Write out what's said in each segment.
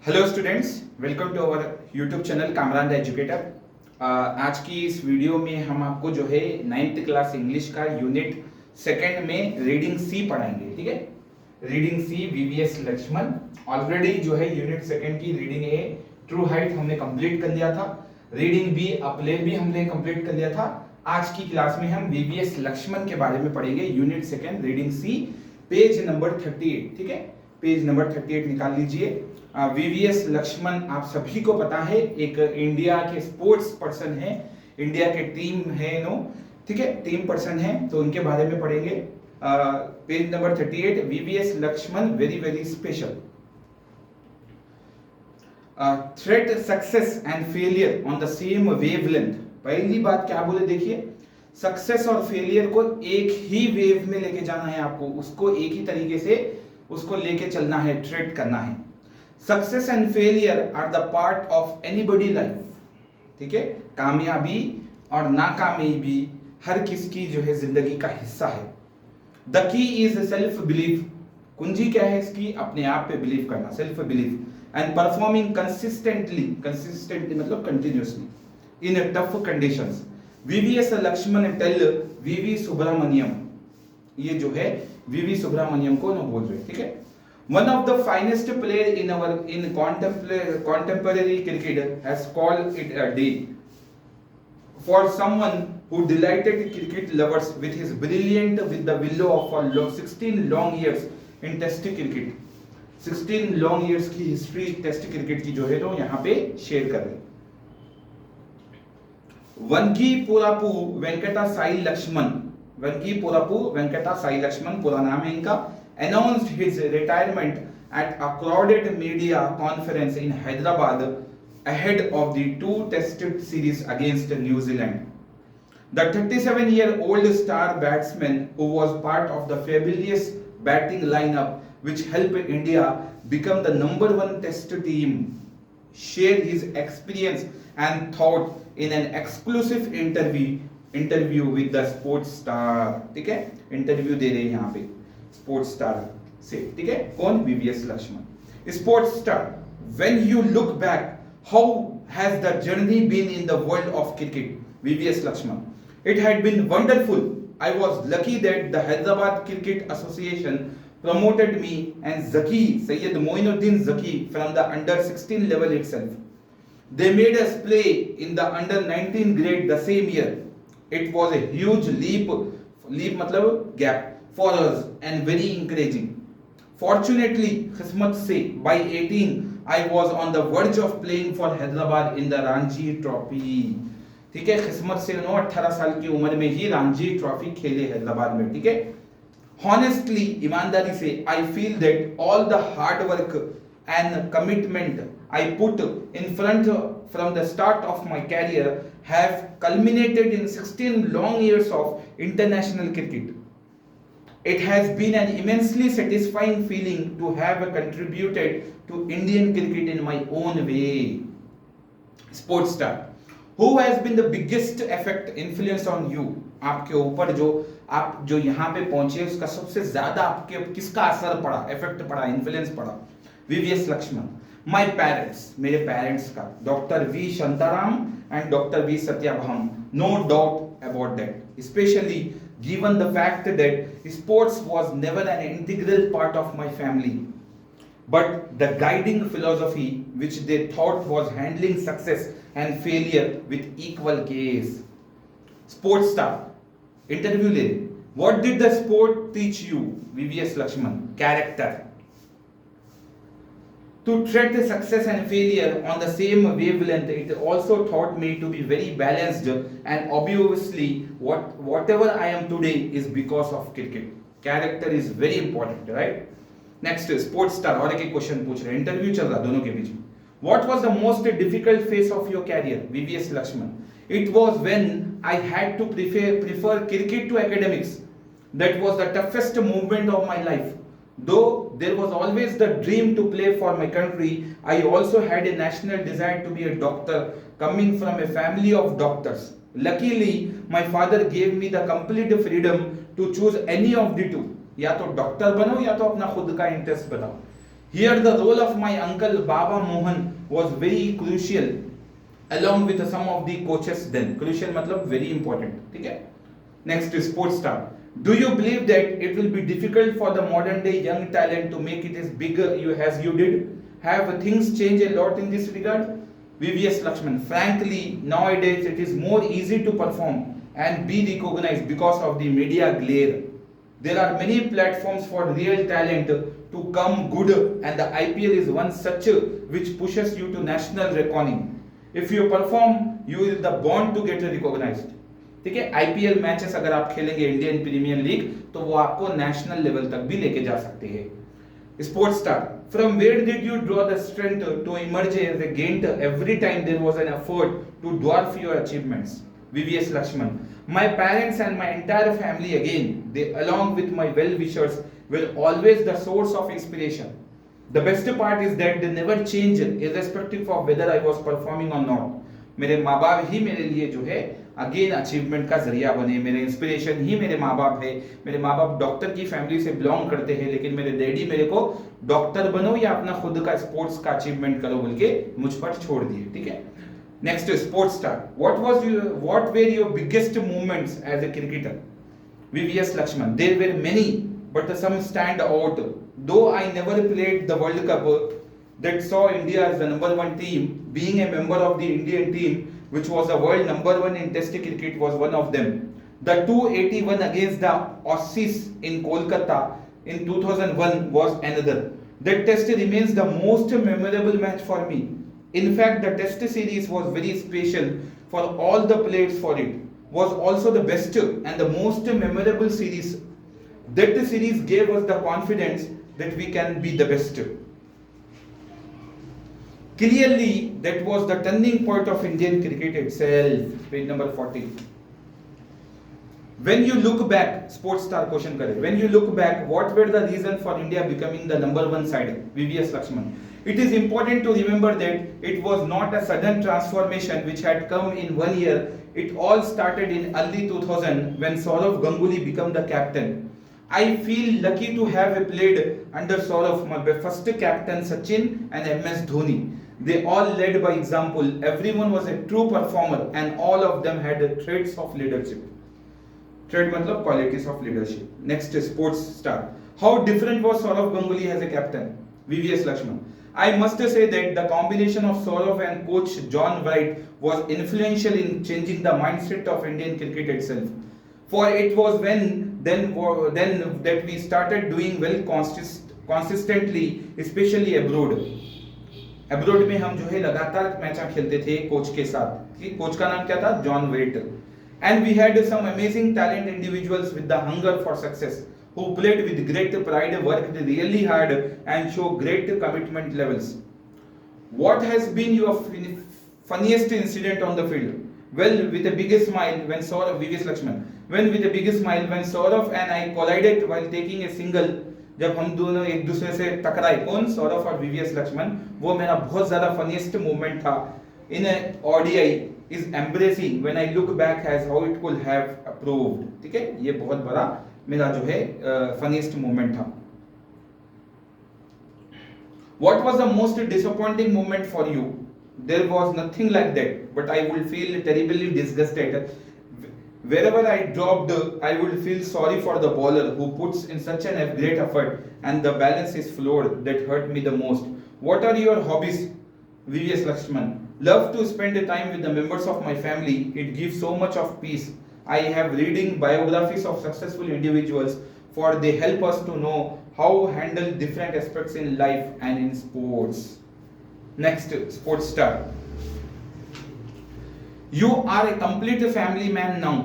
Hello students, welcome to our YouTube channel Kamran the educator. आज की इस वीडियो में हम आपको जो है 9th क्लास इंग्लिश का यूनिट सेकंड में रीडिंग सी पढ़ाएंगे। ठीक है, रीडिंग सी वीवीएस लक्ष्मण। ऑलरेडी जो है यूनिट सेकंड की रीडिंग ए ट्रू हाइट हमने कंप्लीट कर लिया था, रीडिंग बी अपले भी हमने कंप्लीट कर लिया था। आज की क्लास में हम वीवीएस लक्ष्मण के बारे में पढ़ेंगे। यूनिट सेकंड रीडिंग सी, पेज नंबर 38। ठीक है, पेज नंबर 38 निकाल लीजिए। वीवीएस लक्ष्मण आप सभी को पता है, एक इंडिया के स्पोर्ट्स पर्सन है, इंडिया के टीम है नो। ठीक है, टीम पर्सन है, तो उनके बारे में पढ़ेंगे। Page number 38, VVS Laxman very very special. Treat success and failure on the same wavelength. पहली बात क्या बोले, देखिए, सक्सेस और फेलियर को एक ही वेव में लेके जाना है आपको, उसको एक ही तरीके से उसको लेके चलना है, ट्रेट करना है। Success and failure are the part of anybody life. ठीक है, कामयाबी और नाकामयाबी हर किसकी जो है जिंदगी का हिस्सा है। The key is self belief. कुंजी क्या है इसकी? अपने आप पे बिलीव करना, self belief. And performing consistently, consistently मतलब continuously in tough conditions. VVS Laxman tell VV Subramaniam, ये जो है वीवी सुब्रमण्यम को न बोल रहे। ठीक है, one of the finest player in contemporary cricket has called it a day for someone who delighted cricket lovers with his brilliant with the willow of 16 long years in test cricket। 16 long years की history test cricket की जो है तो यहाँ पे share कर रहे। वनगी पोरापू वेंकटा साई लक्ष्मण, वनगी पोरापू वेंकटा साई लक्ष्मण पूरा नाम है इनका, announced his retirement at a crowded media conference in Hyderabad ahead of the two-test series against New Zealand. The 37-year-old star batsman, who was part of the fabulous batting lineup which helped India become the #1 test team, shared his experience and thought in an exclusive interview with the Sports Star। ठीक है, interview दे रहे हैं यहाँ पे sports star से। ठीक है, कौन? VVS Laxman, sports star. When you look back, how has the journey been in the world of cricket? VVS Laxman, it had been wonderful. I was lucky that the Hyderabad cricket association promoted me and Zaki Sayyid Moinuddin Zaki from the under 16 level itself. They made us play in the under 19 grade the same year. It was a huge leap मतलब gap for us and very encouraging. Fortunately, किस्मत से, by 18 I was on the verge of playing for Hyderabad in the Ranji Trophy। ठीक है, किस्मत से 18 साल की उम्र में ही रणजी ट्रॉफी खेले हैदराबाद में। ठीक है, Honestly, ईमानदारी से, I feel that all the hard work and commitment I put in front from the start of my career have culminated in 16 long years of international cricket. It has been an immensely satisfying feeling to have contributed to Indian cricket in my own way। Sports star, who has been the biggest effect influence on you? आपके ऊपर जो आप जो यहाँ पे पहुंचे उसका सबसे ज्यादा आपके किसका असर पड़ा, इफेक्ट पड़ा, इन्फ्लुएंस पड़ा? वीवीएस लक्ष्मण। माय पेरेंट्स, मेरे पेरेंट्स का, doctor V Shantaram and doctor V Satyabhama, no doubt about that, specially given the fact that sports was never an integral part of my family, but the guiding philosophy which they thought was handling success and failure with equal case। Sports star, interview ले, what did the sport teach you? VVS Lakshman, character। To treat success and failure on the same wavelength, it also taught me to be very balanced, and obviously whatever I am today is because of cricket। Character is very important, right? Next, sports star, और एक question पूछ रहे हैं, interview चल रहा दोनों के बीच में। What was the most difficult phase of your career? VVS Lakshman, it was when I had to prefer cricket to academics. That was the toughest moment of my life. Though there was always the dream to play for my country, I also had a national desire to be a doctor, coming from a family of doctors. Luckily, my father gave me the complete freedom to choose any of the two। या तो doctor बनो या तो अपना खुद का interest बनाओ। Here the role of my uncle Baba Mohan was very crucial along with some of the coaches then. Crucial मतलब very important. ठीक है? Next is sports star. Do you believe that it will be difficult for the modern day young talent to make it as big as you did? Have things changed a lot in this regard? VVS Lakshman. Frankly, nowadays it is more easy to perform and be recognized because of the media glare. There are many platforms for real talent to come good, and the IPL is one such which pushes you to national reckoning. If you perform, you will the born to get recognized. ठीक है, IPL matches अगर आप खेलेंगे Indian premiere league तो वो आपको national level तक भी लेके जा सकते हैं. Sports star. From where did you draw the strength to emerge as a giant every time there was an effort to dwarf your achievements? VVS Lakshman. My parents and my entire family again, they along with my well-wishers were always the source of inspiration. The best part is that they never change irrespective of whether I was performing or not. मेरे माँ बाप ही मेरे लिए जो है again achievement का जरिया बने, मेरे इंस्पिरेशन ही मेरे माँ बाप है. मेरे माँ बाप डॉक्टर की फैमिली से बिलोंग करते हैं, लेकिन मेरे डैडी मेरे को डॉक्टर बनो या अपना खुद का स्पोर्ट्स का अचीवमेंट करो बोल के मुझ पर छोड़ दिए. ठीक है. Next sports star. What were your biggest movements as a cricketer? VVS Lakshman. There were many, but some stand out. Though I never played the World Cup that saw India as the number one team, being a member of the Indian team, which was the world number one in Test cricket, was one of them. The 281 against the Aussies in Kolkata in 2001 was another. That Test remains the most memorable match for me. In fact, the Test series was very special for all the players for it. Was also the best and the most memorable series. That series gave us the confidence that we can be the best. Clearly, that was the turning point of Indian cricket itself. Page number 40. When you look back, sports star question kare. When you look back, what were the reason for India becoming the number one side? VVS Lakshman. It is important to remember that it was not a sudden transformation which had come in 1 year. It all started in early 2000 when Saurav Ganguly became the captain. I feel lucky to have played under Saurav, my first captain Sachin and MS Dhoni. They all led by example. Everyone was a true performer and all of them had traits of leadership. Trait matlab qualities of leadership. Next is sports star. How different was Saurav Ganguly as a captain? VVS Lakshman. I must say that the combination of Saurav and coach John Wright was influential in changing the mindset of Indian cricket itself. For it was then that we started doing well consistently, especially abroad. Abroad में हम जो है लगातार मैचा खेलते थे coach के साथ. Coach का नाम क्या था? John Wright. And we had some amazing talent individuals with the hunger for success who played with great pride, worked really hard and show great commitment levels. What has been your funniest incident on the field? Well, with a big smile when Saurav, VVS Lakshman. With a big smile when Saurav and I collided while taking a single. जब हम दोनों एक दूसरे से टकराए, कौन? सौरभ और VVS Lakshman. वो मेरा बहुत ज्यादा फनीस्ट मूवमेंट था in ODI. Is embarrassing when I look back as how it could have approved. ठीक है, ये बहुत बड़ा मेरा जो है फनीस्ट मूवमेंट था. What was the most disappointing moment for you? There was nothing like that, but I would feel terribly disgusted. Wherever I dropped, I would feel sorry for the bowler who puts in such a great effort and the balance is flawed. That hurt me the most. What are your hobbies? VVS Lakshman. Love to spend time with the members of my family. It gives so much of peace. I have reading biographies of successful individuals for they help us to know how handle different aspects in life and in sports. Next, sports star. You are a complete family man now.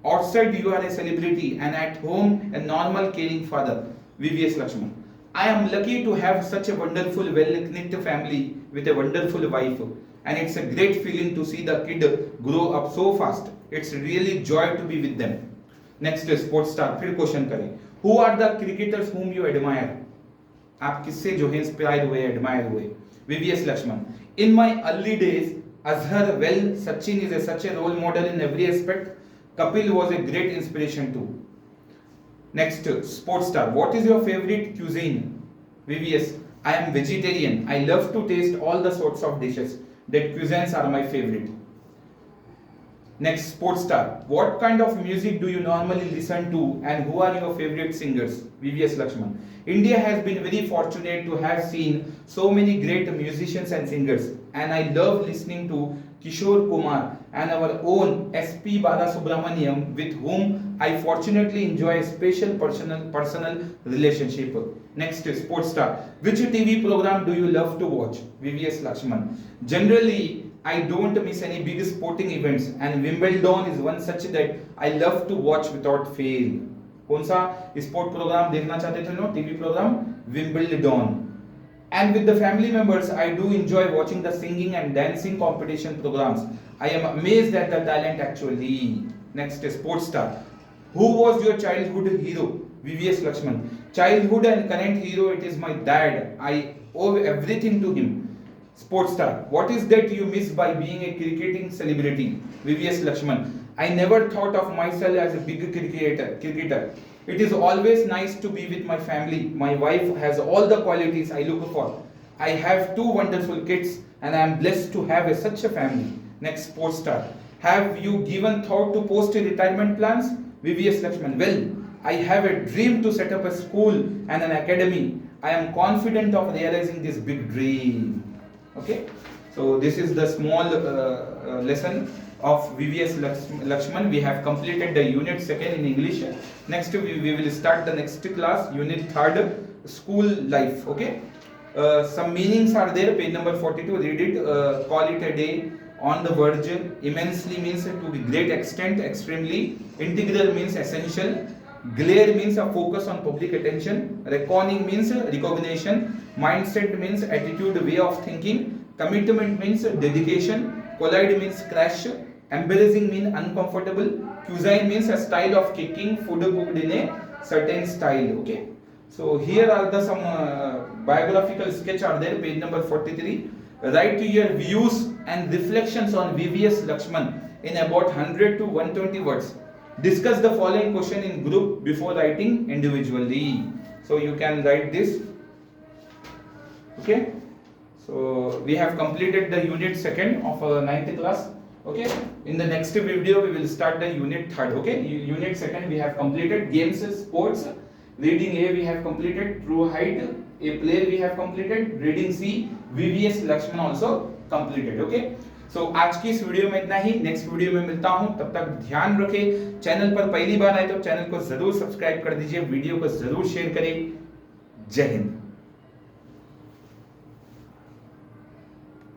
Outside you are a celebrity and at home a normal caring father. VVS Lakshman. I am lucky to have such a wonderful well-knit family with a wonderful wife, and it's a great feeling to see the kid grow up so fast. It's really joy to be with them. Next, sports star. फिर question करें. Who are the cricketers whom you admire? आप किससे जो है inspire हुए, admire हुए? VVS Lakshman. In my early days, Azhar, well, Sachin is such a role model in every aspect. Kapil was a great inspiration too. Next, sports star. What is your favorite cuisine? VVS. I am vegetarian. I love to taste all the sorts of dishes. That cuisines are my favorite. Next, sports star. What kind of music do you normally listen to and who are your favorite singers? VVS Lakshman. India has been very fortunate to have seen so many great musicians and singers, and I love listening to Kishore Kumar and our own SP Balasubramaniam, with whom I fortunately enjoy a special personal relationship. Next, sports star. Which TV program do you love to watch? VVS Lakshman. Generally, I don't miss any big sporting events, and Wimbledon is one such that I love to watch without fail. कौन सा sport programme देखना चाहते थे नो? TV program Wimbledon. And with the family members, I do enjoy watching the singing and dancing competition programs. I am amazed at the talent actually. Next, sports star. Who was your childhood hero? VVS Lakshman. Childhood and current hero, it is my dad. I owe everything to him. Sports star. What is that you miss by being a cricketing celebrity? VVS Lakshman. I never thought of myself as a big cricketer. It is always nice to be with my family. My wife has all the qualities I look for. I have 2 wonderful kids and I am blessed to have such a family. Next, sports star. Have you given thought to post-retirement plans? VVS Lakshman. Well, I have a dream to set up a school and an academy. I am confident of realizing this big dream. Okay, so this is the small lesson of VVS Lakshman. We have completed the unit 2nd in English. Next we will start the next class, unit 3rd, school life. Okay, some meanings are there, page number 42. Read it. Call it a day, on the verge. Immensely means to the great extent, extremely. Integral means essential. Glare means a focus on public attention. Reckoning means recognition. Mindset means attitude, way of thinking. Commitment means dedication. Collide means crash. Embarrassing means uncomfortable. Cuisine means a style of cooking, food cooked in a certain style. Okay, so here are the some biographical sketch are there, page number 43. Write your views and reflections on VVS Lakshman in about 100 to 120 words. Discuss the following question in group before writing individually. So you can write this. Okay, so we have completed the unit 2nd of 9th class. Okay, in the next video we will start the unit 3rd. Okay, unit 2nd we have completed. Games, sports. Reading A we have completed. True height. A player we have completed. Reading C, VVS Lakshman also completed. Okay, सो आज की इस video में इतना ही. Next video में मिलता हूं, तब तक ध्यान रखें. चैनल पर पहली बार आए तो चैनल को जरूर सब्सक्राइब कर दीजिए, वीडियो को जरूर शेयर करें. जय हिंद.